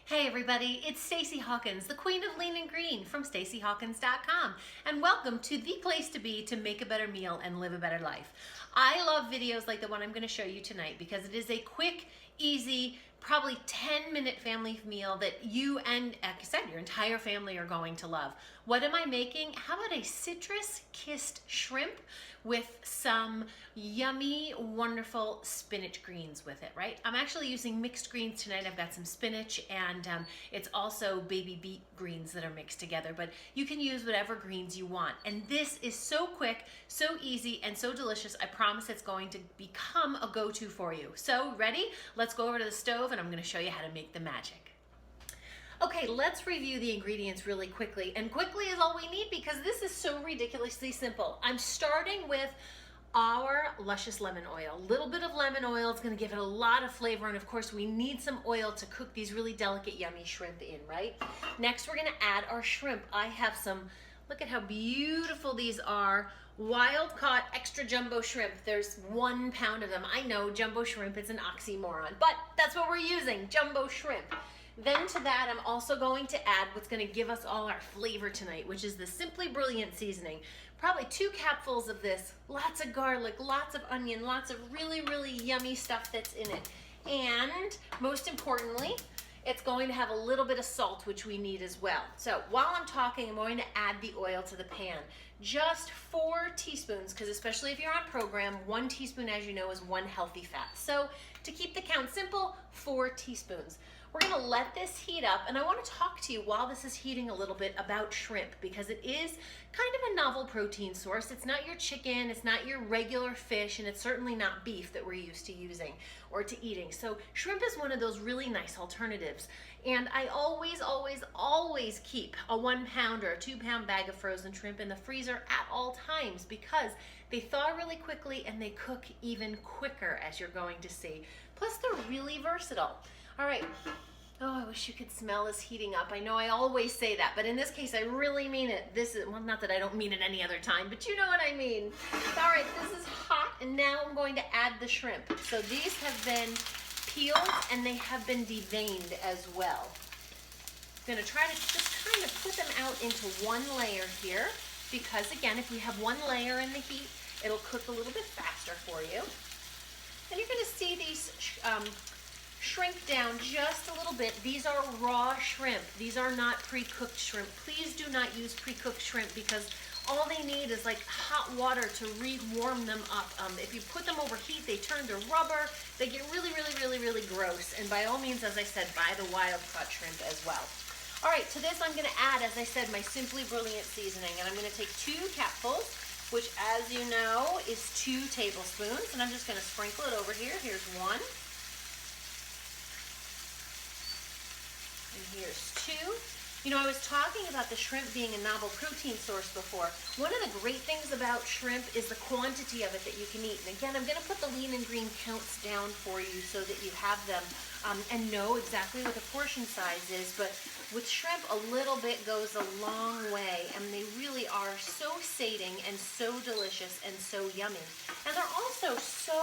Hey everybody, it's Stacey Hawkins, the Queen of Lean and Green from StaceyHawkins.com, and welcome to the place to be to make a better meal and live a better life. I love videos like the one I'm going to show you tonight because it is a quick, easy, probably 10-minute family meal that you and, like I said, your entire family are going to love. What am I making? How about a citrus-kissed shrimp with some yummy, wonderful spinach greens with it, right? I'm actually using mixed greens tonight. I've got some spinach and it's also baby beet greens that are mixed together, but you can use whatever greens you want. And this is so quick, so easy, and so delicious. I promise it's going to become a go-to for you. So ready? Let's go over to the stove and I'm going to show you how to make the magic. Okay, let's review the ingredients really quickly. And quickly is all we need because this is so ridiculously simple. I'm starting with our luscious lemon oil. A little bit of lemon oil is going to give it a lot of flavor, and of course we need some oil to cook these really delicate, yummy shrimp in, right? Next we're going to add our shrimp. I have some, look at how beautiful these are. Wild caught extra jumbo shrimp. There's 1 pound of them. I know jumbo shrimp is an oxymoron, but that's what we're using, jumbo shrimp. Then to that, I'm also going to add what's going to give us all our flavor tonight, which is the Simply Brilliant seasoning. Probably 2 capfuls of this, lots of garlic, lots of onion, lots of really, really yummy stuff that's in it. And most importantly, it's going to have a little bit of salt, which we need as well. So while I'm talking, I'm going to add the oil to the pan. Just 4 teaspoons, because especially if you're on program, 1 teaspoon, as you know, is 1 healthy fat. So to keep the count simple, 4 teaspoons. We're going to let this heat up, and I want to talk to you while this is heating a little bit about shrimp because it is kind of a novel protein source. It's not your chicken, it's not your regular fish, and it's certainly not beef that we're used to using or to eating. So shrimp is one of those really nice alternatives. And I always keep a 1 pound or a 2 pound bag of frozen shrimp in the freezer at all times because they thaw really quickly and they cook even quicker, as you're going to see. Plus they're really versatile. All right. Oh, I wish you could smell this heating up. I know I always say that, but in this case, I really mean it. This is, well, not that I don't mean it any other time, but you know what I mean. All right, this is hot, and now I'm going to add the shrimp. So these have been peeled, and they have been deveined as well. I'm going to try to just kind of put them out into 1 layer here, because again, if we have 1 layer in the heat, it'll cook a little bit faster for you. And you're going to see these shrink down just a little bit. These are raw shrimp. These are not pre-cooked shrimp. Please do not use pre-cooked shrimp because all they need is like hot water to re-warm them up. If you put them over heat, they turn to rubber. They get really, really, really, really gross. And by all means, as I said, buy the wild caught shrimp as well. All right, to this I'm going to add, as I said, my Simply Brilliant seasoning. And I'm going to take 2 capfuls, which as you know is 2 tablespoons. And I'm just going to sprinkle it over here. Here's 1. And here's 2. You know, I was talking about the shrimp being a novel protein source before. One of the great things about shrimp is the quantity of it that you can eat. And again, I'm going to put the lean and green counts down for you so that you have them and know exactly what the portion size is. But with shrimp, a little bit goes a long way. And they really are so sating and so delicious and so yummy. And they're also so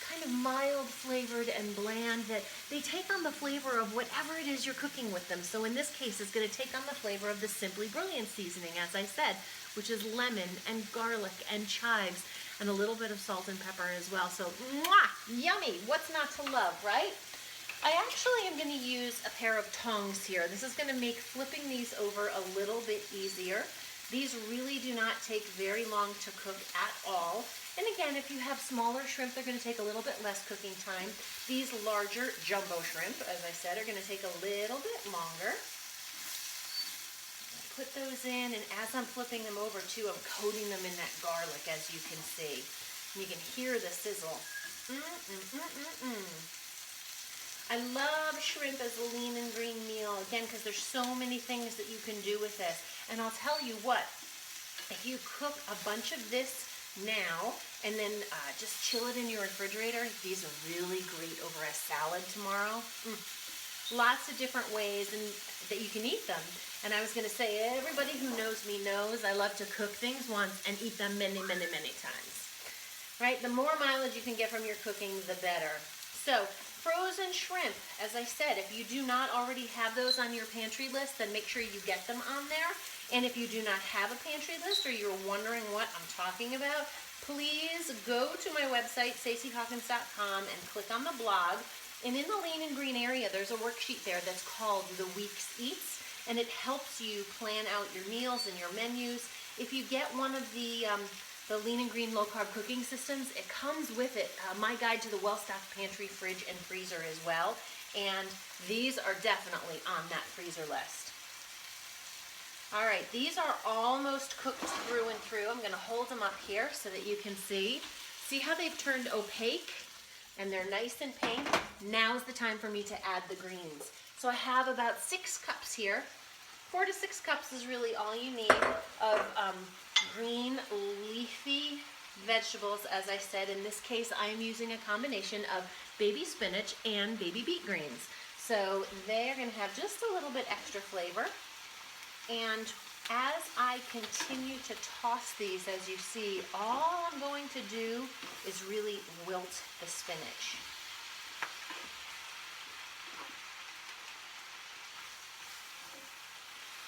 kind of mild flavored and bland that they take on the flavor of whatever it is you're cooking with them. So in this case, it's going to take on the flavor of the Simply Brilliant seasoning, as I said, which is lemon and garlic and chives and a little bit of salt and pepper as well. So, mwah, yummy. What's not to love, right? I actually am going to use a pair of tongs here. This is going to make flipping these over a little bit easier. These really do not take very long to cook at all. And again, if you have smaller shrimp, they're going to take a little bit less cooking time. These larger jumbo shrimp, as I said, are going to take a little bit longer. Put those in, and as I'm flipping them over too, I'm coating them in that garlic, as you can see. And you can hear the sizzle. I love shrimp as a lean and green meal, again, because there's so many things that you can do with this. And I'll tell you what, if you cook a bunch of this now and then just chill it in your refrigerator, these are really great over a salad tomorrow. Lots of different ways that you can eat them. And I was going to say, everybody who knows me knows I love to cook things once and eat them many, many, many times. Right? The more mileage you can get from your cooking, the better. So frozen shrimp, as I said, if you do not already have those on your pantry list, then make sure you get them on there. And if you do not have a pantry list or you're wondering what I'm talking about, please go to my website, staceyhawkins.com, and click on the blog. And in the Lean and Green area, there's a worksheet there that's called the Week's Eats, and it helps you plan out your meals and your menus. If you get one of the Lean and Green Low Carb Cooking Systems, it comes with it, my guide to the well-stocked pantry, fridge, and freezer as well. And these are definitely on that freezer list. All right, these are almost cooked through and through. I'm gonna hold them up here so that you can see. See how they've turned opaque and they're nice and pink? Now's the time for me to add the greens. So I have about 6 cups here. 4 to 6 cups is really all you need of green leafy vegetables. As I said, in this case, I am using a combination of baby spinach and baby beet greens. So they're gonna have just a little bit extra flavor. And as I continue to toss these, as you see, all I'm going to do is really wilt the spinach.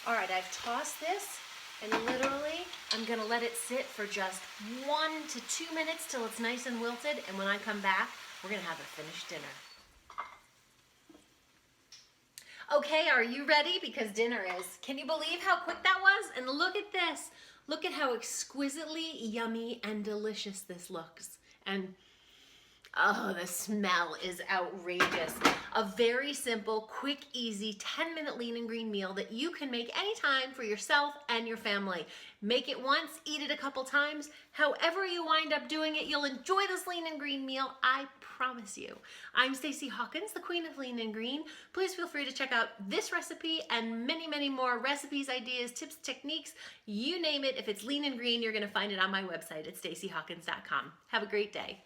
All right, I've tossed this, and literally I'm gonna let it sit for just 1 to 2 minutes till it's nice and wilted, and when I come back, we're gonna have a finished dinner. Okay, are you ready? Because dinner is. Can you believe how quick that was? And look at this. Look at how exquisitely yummy and delicious this looks. And oh, the smell is outrageous. A very simple, quick, easy, 10-minute lean and green meal that you can make anytime for yourself and your family. Make it once, eat it a couple times. However you wind up doing it, you'll enjoy this lean and green meal, I promise you. I'm Stacey Hawkins, the queen of lean and green. Please feel free to check out this recipe and many, many more recipes, ideas, tips, techniques, you name it. If it's lean and green, you're gonna find it on my website at staceyhawkins.com. Have a great day.